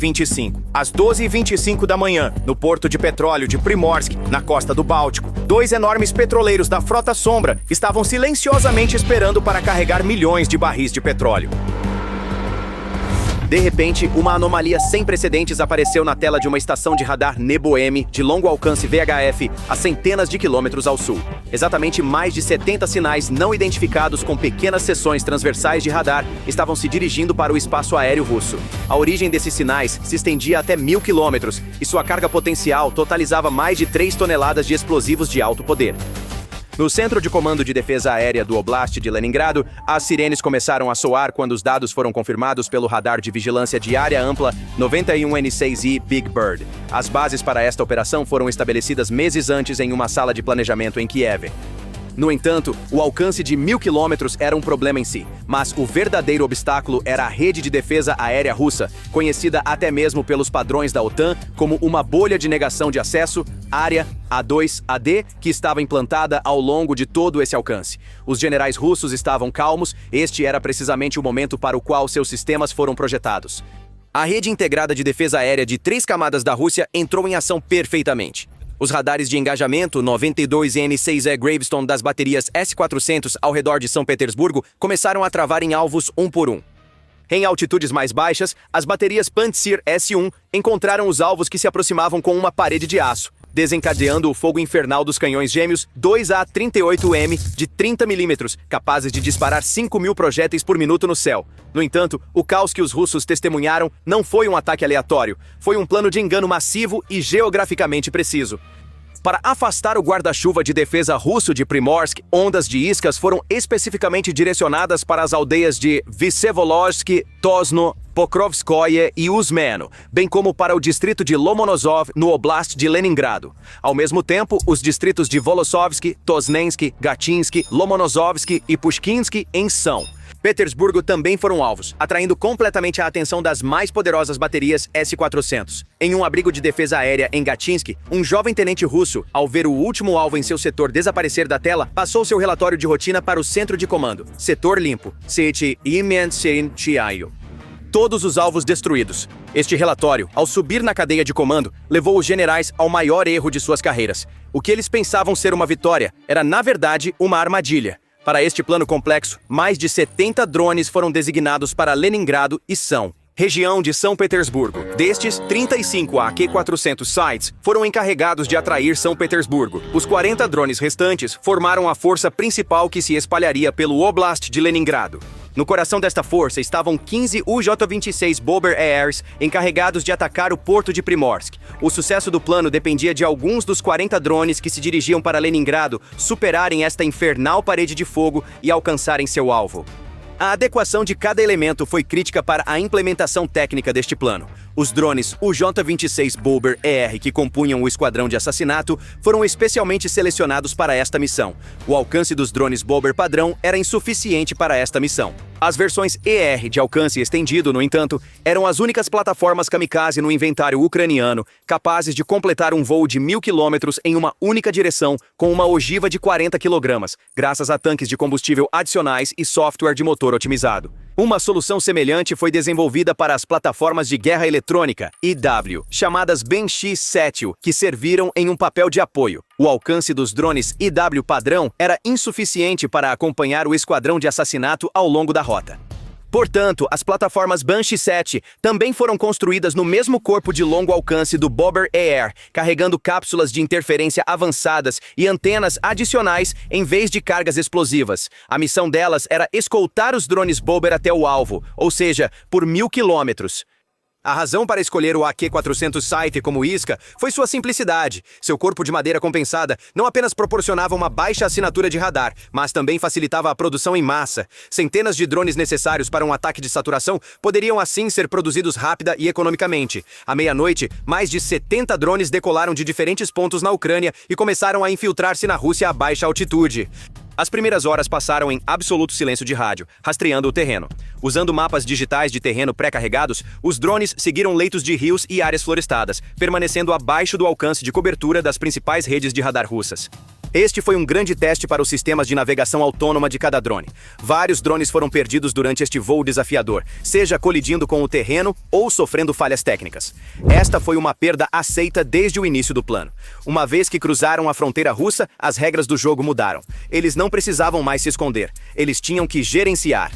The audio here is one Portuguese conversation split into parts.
25. Às 12h25 da manhã, no porto de petróleo de Primorsk, na costa do Báltico, dois enormes petroleiros da Frota Sombra estavam silenciosamente esperando para carregar milhões de barris de petróleo. De repente, uma anomalia sem precedentes apareceu na tela de uma estação de radar Nebo-M de longo alcance VHF a centenas de quilômetros ao sul. Exatamente mais de 70 sinais não identificados com pequenas seções transversais de radar estavam se dirigindo para o espaço aéreo russo. A origem desses sinais se estendia até 1000 quilômetros e sua carga potencial totalizava mais de 3 toneladas de explosivos de alto poder. No Centro de Comando de Defesa Aérea do Oblast de Leningrado, as sirenes começaram a soar quando os dados foram confirmados pelo radar de vigilância de área ampla 91N6I Big Bird. As bases para esta operação foram estabelecidas meses antes em uma sala de planejamento em Kiev. No entanto, o alcance de 1000 quilômetros era um problema em si, mas o verdadeiro obstáculo era a rede de defesa aérea russa, conhecida até mesmo pelos padrões da OTAN como uma bolha de negação de acesso, área A2-AD, que estava implantada ao longo de todo esse alcance. Os generais russos estavam calmos, este era precisamente o momento para o qual seus sistemas foram projetados. A rede integrada de defesa aérea de 3 camadas da Rússia entrou em ação perfeitamente. Os radares de engajamento 92N6E Gravestone das baterias S-400 ao redor de São Petersburgo começaram a travar em alvos um por um. Em altitudes mais baixas, as baterias Pantsir S-1 encontraram os alvos que se aproximavam com uma parede de aço, desencadeando o fogo infernal dos canhões gêmeos 2A38M de 30 mm, capazes de disparar 5.000 projéteis por minuto no céu. No entanto, o caos que os russos testemunharam não foi um ataque aleatório, foi um plano de engano massivo e geograficamente preciso. Para afastar o guarda-chuva de defesa russo de Primorsk, ondas de iscas foram especificamente direcionadas para as aldeias de Vsevolozhsk, Tosno, Pokrovskoye e Usmeno, bem como para o distrito de Lomonosov, no Oblast de Leningrado. Ao mesmo tempo, os distritos de Volossovsk, Tosnensky, Gatinsky, Lomonosovsk e Pushkinsky em São Petersburgo também foram alvos, atraindo completamente a atenção das mais poderosas baterias S-400. Em um abrigo de defesa aérea em Gatinsky, um jovem tenente russo, ao ver o último alvo em seu setor desaparecer da tela, passou seu relatório de rotina para o centro de comando. Setor limpo. Todos os alvos destruídos. Este relatório, ao subir na cadeia de comando, levou os generais ao maior erro de suas carreiras. O que eles pensavam ser uma vitória era, na verdade, uma armadilha. Para este plano complexo, mais de 70 drones foram designados para Leningrado e São, região de São Petersburgo. Destes, 35 AK-400 sites foram encarregados de atrair São Petersburgo. Os 40 drones restantes formaram a força principal que se espalharia pelo Oblast de Leningrado. No coração desta força estavam 15 UJ-26 Bobber Airs encarregados de atacar o porto de Primorsk. O sucesso do plano dependia de alguns dos 40 drones que se dirigiam para Leningrado superarem esta infernal parede de fogo e alcançarem seu alvo. A adequação de cada elemento foi crítica para a implementação técnica deste plano. Os drones UJ-26 Bobber ER que compunham o esquadrão de assassinato foram especialmente selecionados para esta missão. O alcance dos drones Bobber padrão era insuficiente para esta missão. As versões ER de alcance estendido, no entanto, eram as únicas plataformas kamikaze no inventário ucraniano capazes de completar um voo de 1000 km em uma única direção com uma ogiva de 40 kg, graças a tanques de combustível adicionais e software de motor otimizado. Uma solução semelhante foi desenvolvida para as plataformas de guerra eletrônica, IW, chamadas Ben-X-7, que serviram em um papel de apoio. O alcance dos drones IW padrão era insuficiente para acompanhar o esquadrão de assassinato ao longo da rota. Portanto, as plataformas Banshee-7 também foram construídas no mesmo corpo de longo alcance do Bobber Air, carregando cápsulas de interferência avançadas e antenas adicionais em vez de cargas explosivas. A missão delas era escoltar os drones Bobber até o alvo, ou seja, por 1000 quilômetros. A razão para escolher o AK-400 Scythe como isca foi sua simplicidade. Seu corpo de madeira compensada não apenas proporcionava uma baixa assinatura de radar, mas também facilitava a produção em massa. Centenas de drones necessários para um ataque de saturação poderiam assim ser produzidos rápida e economicamente. À meia-noite, mais de 70 drones decolaram de diferentes pontos na Ucrânia e começaram a infiltrar-se na Rússia a baixa altitude. As primeiras horas passaram em absoluto silêncio de rádio, rastreando o terreno. Usando mapas digitais de terreno pré-carregados, os drones seguiram leitos de rios e áreas florestadas, permanecendo abaixo do alcance de cobertura das principais redes de radar russas. Este foi um grande teste para os sistemas de navegação autônoma de cada drone. Vários drones foram perdidos durante este voo desafiador, seja colidindo com o terreno ou sofrendo falhas técnicas. Esta foi uma perda aceita desde o início do plano. Uma vez que cruzaram a fronteira russa, as regras do jogo mudaram. Eles não precisavam mais se esconder, eles tinham que gerenciar.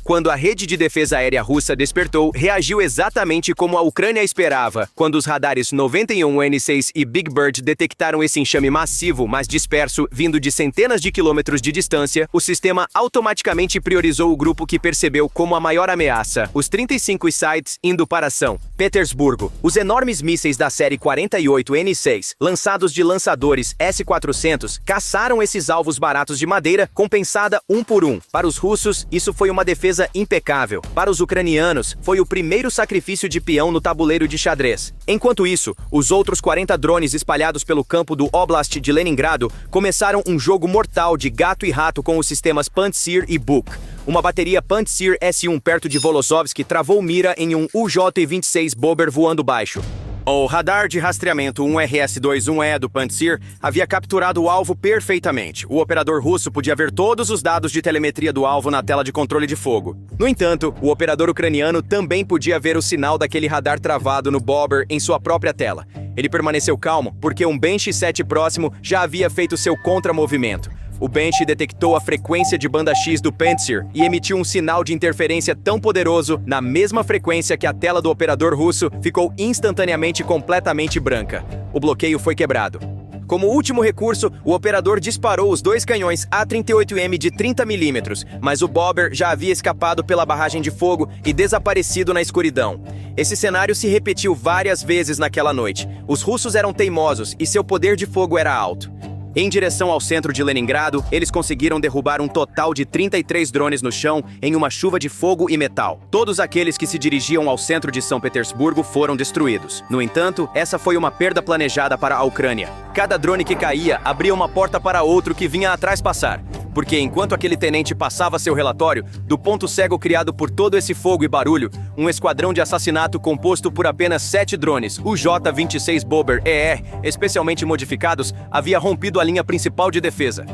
Quando a rede de defesa aérea russa despertou, reagiu exatamente como a Ucrânia esperava. Quando os radares 91N6 e Big Bird detectaram esse enxame massivo, mas disperso, vindo de centenas de quilômetros de distância, o sistema automaticamente priorizou o grupo que percebeu como a maior ameaça. Os 35 sites indo para São Petersburgo. Os enormes mísseis da série 48N6, lançados de lançadores S-400, caçaram esses alvos baratos de madeira, compensada um por um. Para os russos, isso foi uma defesa impecável. Para os ucranianos, foi o primeiro sacrifício de peão no tabuleiro de xadrez. Enquanto isso, os outros 40 drones espalhados pelo campo do Oblast de Leningrado começaram um jogo mortal de gato e rato com os sistemas Pantsir e Buk. Uma bateria Pantsir S-1 perto de Volosovsk travou mira em um UJ-26 Bobber voando baixo. O radar de rastreamento 1RS-21E do Pantsir havia capturado o alvo perfeitamente. O operador russo podia ver todos os dados de telemetria do alvo na tela de controle de fogo. No entanto, o operador ucraniano também podia ver o sinal daquele radar travado no Bobber em sua própria tela. Ele permaneceu calmo porque um Bench 7 próximo já havia feito seu contramovimento. O Bench detectou a frequência de banda X do Pantsir e emitiu um sinal de interferência tão poderoso, na mesma frequência que a tela do operador russo ficou instantaneamente completamente branca. O bloqueio foi quebrado. Como último recurso, o operador disparou os dois canhões A38M de 30 mm, mas o Bobber já havia escapado pela barragem de fogo e desaparecido na escuridão. Esse cenário se repetiu várias vezes naquela noite. Os russos eram teimosos e seu poder de fogo era alto. Em direção ao centro de Leningrado, eles conseguiram derrubar um total de 33 drones no chão em uma chuva de fogo e metal. Todos aqueles que se dirigiam ao centro de São Petersburgo foram destruídos. No entanto, essa foi uma perda planejada para a Ucrânia. Cada drone que caía abria uma porta para outro que vinha atrás passar. Porque enquanto aquele tenente passava seu relatório, do ponto cego criado por todo esse fogo e barulho, um esquadrão de assassinato composto por apenas 7 drones, o J-26 Bobber ER, especialmente modificados, havia rompido a linha principal de defesa.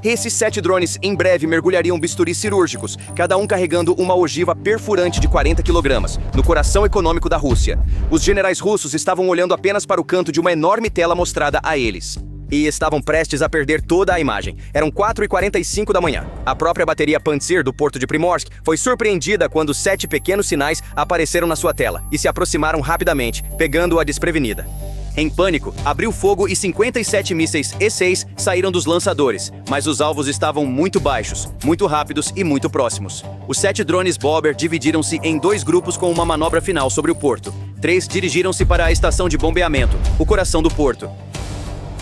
Esses 7 drones em breve mergulhariam bisturis cirúrgicos, cada um carregando uma ogiva perfurante de 40 kg, no coração econômico da Rússia. Os generais russos estavam olhando apenas para o canto de uma enorme tela mostrada a eles. E estavam prestes a perder toda a imagem. Eram 4h45 da manhã. A própria bateria Pantsir do porto de Primorsk foi surpreendida quando 7 pequenos sinais apareceram na sua tela e se aproximaram rapidamente, pegando-a desprevenida. Em pânico, abriu fogo e 57 mísseis E-6 saíram dos lançadores, mas os alvos estavam muito baixos, muito rápidos e muito próximos. Os 7 drones Bobber dividiram-se em 2 grupos com uma manobra final sobre o porto. 3 dirigiram-se para a estação de bombeamento, o coração do porto.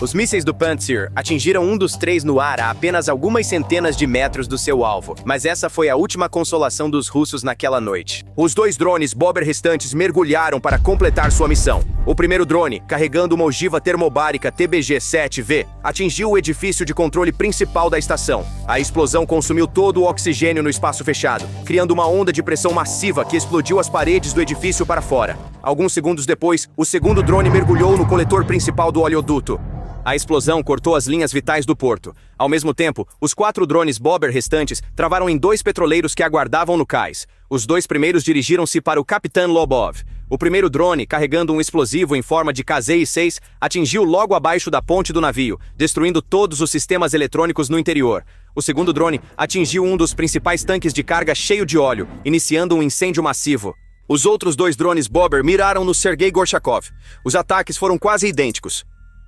Os mísseis do Pantsir atingiram um dos 3 no ar a apenas algumas centenas de metros do seu alvo, mas essa foi a última consolação dos russos naquela noite. Os 2 drones Bobber restantes mergulharam para completar sua missão. O primeiro drone, carregando uma ogiva termobárica TBG-7V, atingiu o edifício de controle principal da estação. A explosão consumiu todo o oxigênio no espaço fechado, criando uma onda de pressão massiva que explodiu as paredes do edifício para fora. Alguns segundos depois, o segundo drone mergulhou no coletor principal do oleoduto. A explosão cortou as linhas vitais do porto. Ao mesmo tempo, os 4 drones Bobber restantes travaram em 2 petroleiros que aguardavam no cais. Os 2 primeiros dirigiram-se para o Capitão Lobov. O primeiro drone, carregando um explosivo em forma de KZ-6, atingiu logo abaixo da ponte do navio, destruindo todos os sistemas eletrônicos no interior. O segundo drone atingiu um dos principais tanques de carga cheio de óleo, iniciando um incêndio massivo. Os outros 2 drones Bobber miraram no Sergei Gorshakov. Os ataques foram quase idênticos.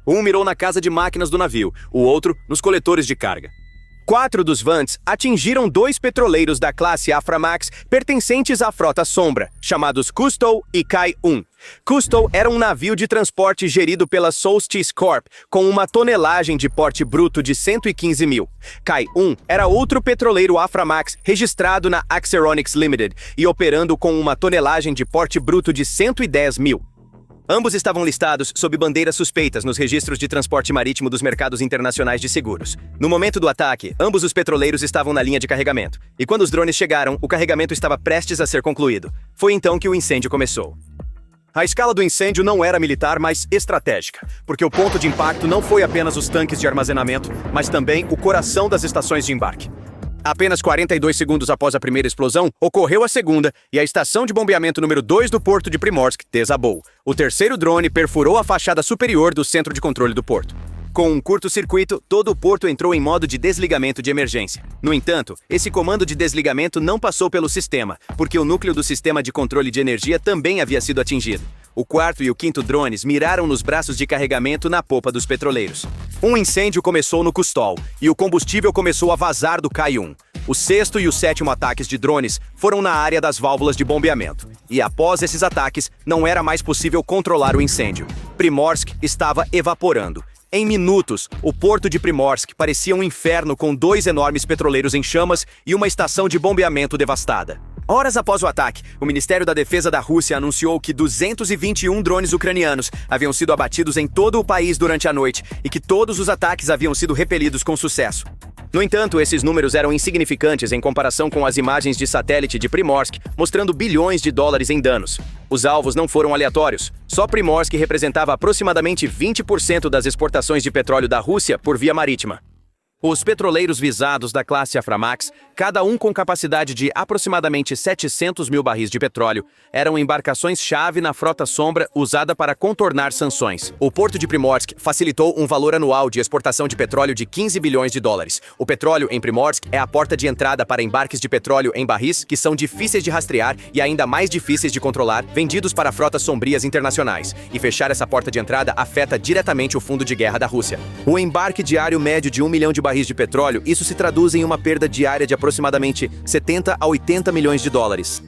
Um mirou na casa de máquinas do navio, o outro nos coletores de carga. 4 dos Vants atingiram 2 petroleiros da classe Aframax pertencentes à frota Sombra, chamados Kustow e Kai-1. Kustow era um navio de transporte gerido pela Solstice Corp, com uma tonelagem de porte bruto de 115 mil. Kai-1 era outro petroleiro Aframax registrado na Axeronics Limited e operando com uma tonelagem de porte bruto de 110 mil. Ambos estavam listados sob bandeiras suspeitas nos registros de transporte marítimo dos mercados internacionais de seguros. No momento do ataque, ambos os petroleiros estavam na linha de carregamento. E quando os drones chegaram, o carregamento estava prestes a ser concluído. Foi então que o incêndio começou. A escala do incêndio não era militar, mas estratégica, porque o ponto de impacto não foi apenas os tanques de armazenamento, mas também o coração das estações de embarque. Apenas 42 segundos após a primeira explosão, ocorreu a segunda e a estação de bombeamento número 2 do porto de Primorsk desabou. O terceiro drone perfurou a fachada superior do centro de controle do porto. Com um curto-circuito, todo o porto entrou em modo de desligamento de emergência. No entanto, esse comando de desligamento não passou pelo sistema, porque o núcleo do sistema de controle de energia também havia sido atingido. O quarto e o quinto drones miraram nos braços de carregamento na popa dos petroleiros. Um incêndio começou no Kustol, e o combustível começou a vazar do Kai-1. O sexto e o sétimo ataques de drones foram na área das válvulas de bombeamento. E após esses ataques, não era mais possível controlar o incêndio. Primorsk estava evaporando. Em minutos, o porto de Primorsk parecia um inferno com 2 enormes petroleiros em chamas e uma estação de bombeamento devastada. Horas após o ataque, o Ministério da Defesa da Rússia anunciou que 221 drones ucranianos haviam sido abatidos em todo o país durante a noite e que todos os ataques haviam sido repelidos com sucesso. No entanto, esses números eram insignificantes em comparação com as imagens de satélite de Primorsk, mostrando bilhões de dólares em danos. Os alvos não foram aleatórios. Só Primorsk representava aproximadamente 20% das exportações de petróleo da Rússia por via marítima. Os petroleiros visados da classe Aframax, cada um com capacidade de aproximadamente 700 mil barris de petróleo, eram embarcações-chave na frota sombra usada para contornar sanções. O porto de Primorsk facilitou um valor anual de exportação de petróleo de 15 bilhões de dólares. O petróleo em Primorsk é a porta de entrada para embarques de petróleo em barris que são difíceis de rastrear e ainda mais difíceis de controlar, vendidos para frotas sombrias internacionais. E fechar essa porta de entrada afeta diretamente o fundo de guerra da Rússia. O embarque diário médio de 1 milhão de barris de petróleo, isso se traduz em uma perda diária de aproximadamente 70 a 80 milhões de dólares.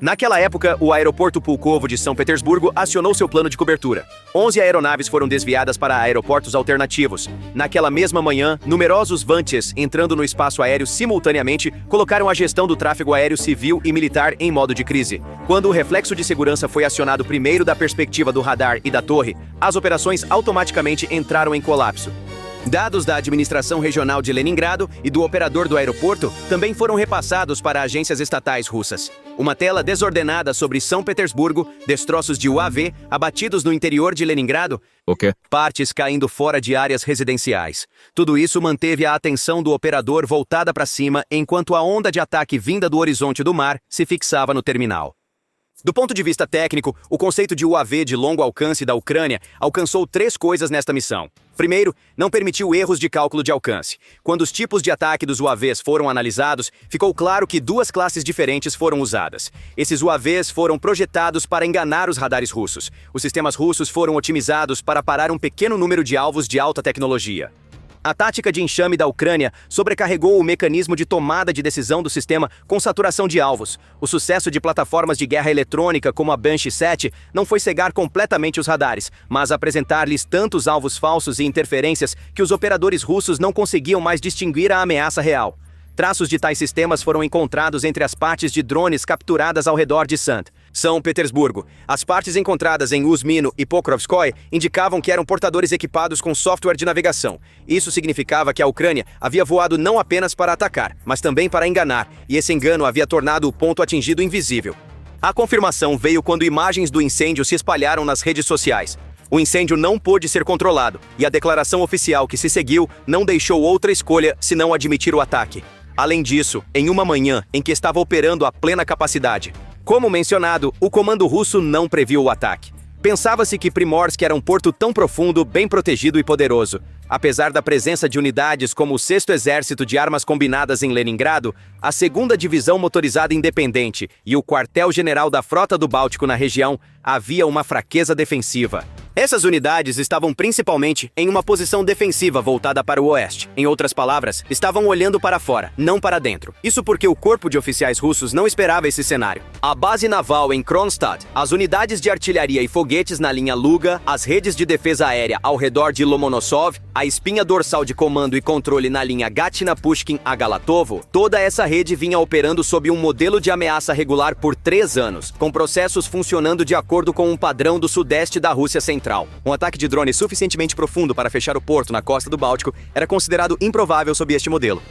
Naquela época, o aeroporto Pulkovo de São Petersburgo acionou seu plano de cobertura. 11 aeronaves foram desviadas para aeroportos alternativos. Naquela mesma manhã, numerosos Vantes, entrando no espaço aéreo simultaneamente, colocaram a gestão do tráfego aéreo civil e militar em modo de crise. Quando o reflexo de segurança foi acionado primeiro da perspectiva do radar e da torre, as operações automaticamente entraram em colapso. Dados da administração regional de Leningrado e do operador do aeroporto também foram repassados para agências estatais russas. Uma tela desordenada sobre São Petersburgo, destroços de UAV abatidos no interior de Leningrado, partes caindo fora de áreas residenciais. Tudo isso manteve a atenção do operador voltada para cima enquanto a onda de ataque vinda do horizonte do mar se fixava no terminal. Do ponto de vista técnico, o conceito de UAV de longo alcance da Ucrânia alcançou 3 coisas nesta missão. Primeiro, não permitiu erros de cálculo de alcance. Quando os tipos de ataque dos UAVs foram analisados, ficou claro que 2 classes diferentes foram usadas. Esses UAVs foram projetados para enganar os radares russos. Os sistemas russos foram otimizados para parar um pequeno número de alvos de alta tecnologia. A tática de enxame da Ucrânia sobrecarregou o mecanismo de tomada de decisão do sistema com saturação de alvos. O sucesso de plataformas de guerra eletrônica como a Banshee 7 não foi cegar completamente os radares, mas apresentar-lhes tantos alvos falsos e interferências que os operadores russos não conseguiam mais distinguir a ameaça real. Traços de tais sistemas foram encontrados entre as partes de drones capturadas ao redor de São Petersburgo. As partes encontradas em Usmino e Pokrovskoye indicavam que eram portadores equipados com software de navegação. Isso significava que a Ucrânia havia voado não apenas para atacar, mas também para enganar, e esse engano havia tornado o ponto atingido invisível. A confirmação veio quando imagens do incêndio se espalharam nas redes sociais. O incêndio não pôde ser controlado, e a declaração oficial que se seguiu não deixou outra escolha senão admitir o ataque. Além disso, em uma manhã em que estava operando a plena capacidade, como mencionado, o comando russo não previu o ataque. Pensava-se que Primorsk era um porto tão profundo, bem protegido e poderoso. Apesar da presença de unidades como o 6º Exército de Armas Combinadas em Leningrado, a 2ª Divisão Motorizada Independente e o Quartel-General da Frota do Báltico na região, havia uma fraqueza defensiva. Essas unidades estavam principalmente em uma posição defensiva voltada para o oeste. Em outras palavras, estavam olhando para fora, não para dentro. Isso porque o corpo de oficiais russos não esperava esse cenário. A base naval em Kronstadt, as unidades de artilharia e foguetes na linha Luga, as redes de defesa aérea ao redor de Lomonosov, a espinha dorsal de comando e controle na linha Gatina-Pushkin a Galatovo, toda essa rede vinha operando sob um modelo de ameaça regular por 3 anos, com processos funcionando de acordo com um padrão do sudeste da Rússia Central. Um ataque de drone suficientemente profundo para fechar o porto na costa do Báltico era considerado improvável sob este modelo.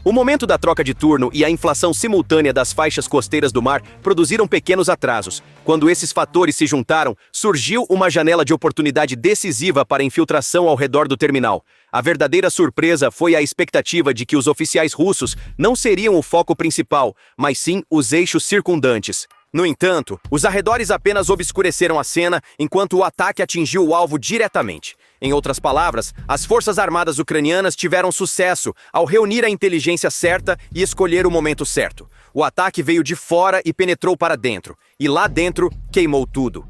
O momento da troca de turno e a inflação simultânea das faixas costeiras do mar produziram pequenos atrasos. Quando esses fatores se juntaram, surgiu uma janela de oportunidade decisiva para a infiltração ao redor do terminal. A verdadeira surpresa foi a expectativa de que os oficiais russos não seriam o foco principal, mas sim os eixos circundantes. No entanto, os arredores apenas obscureceram a cena enquanto o ataque atingiu o alvo diretamente. Em outras palavras, as forças armadas ucranianas tiveram sucesso ao reunir a inteligência certa e escolher o momento certo. O ataque veio de fora e penetrou para dentro, e lá dentro queimou tudo.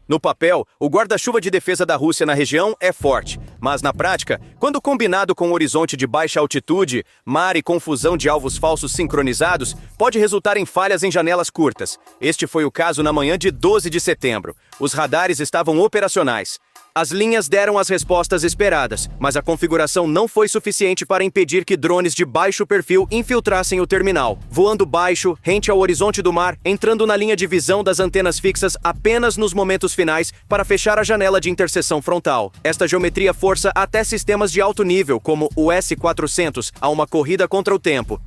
No papel, o guarda-chuva de defesa da Rússia na região é forte, mas na prática, quando combinado com o horizonte de baixa altitude, mar e confusão de alvos falsos sincronizados, pode resultar em falhas em janelas curtas. Este foi o caso na manhã de 12 de setembro. Os radares estavam operacionais. As linhas deram as respostas esperadas, mas a configuração não foi suficiente para impedir que drones de baixo perfil infiltrassem o terminal, voando baixo, rente ao horizonte do mar, entrando na linha de visão das antenas fixas apenas nos momentos finais para fechar a janela de interseção frontal. Esta geometria força até sistemas de alto nível, como o S-400, a uma corrida contra o tempo.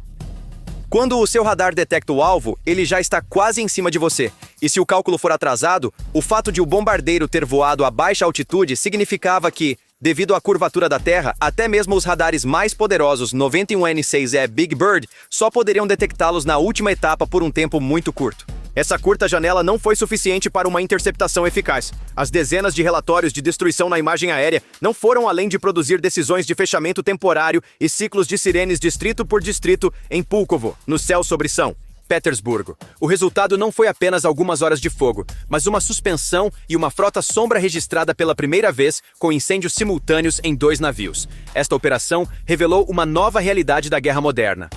Quando o seu radar detecta o alvo, ele já está quase em cima de você. E se o cálculo for atrasado, o fato de o bombardeiro ter voado a baixa altitude significava que, devido à curvatura da Terra, até mesmo os radares mais poderosos 91N6E Big Bird só poderiam detectá-los na última etapa por um tempo muito curto. Essa curta janela não foi suficiente para uma interceptação eficaz. As dezenas de relatórios de destruição na imagem aérea não foram além de produzir decisões de fechamento temporário e ciclos de sirenes distrito por distrito em Pulkovo, no céu sobre São Petersburgo. O resultado não foi apenas algumas horas de fogo, mas uma suspensão e uma frota sombra registrada pela primeira vez com incêndios simultâneos em 2 navios. Esta operação revelou uma nova realidade da guerra moderna.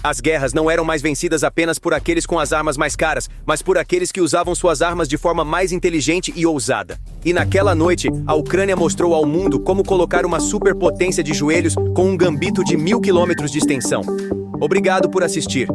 As guerras não eram mais vencidas apenas por aqueles com as armas mais caras, mas por aqueles que usavam suas armas de forma mais inteligente e ousada. E naquela noite, a Ucrânia mostrou ao mundo como colocar uma superpotência de joelhos com um gambito de 1000 quilômetros de extensão. Obrigado por assistir.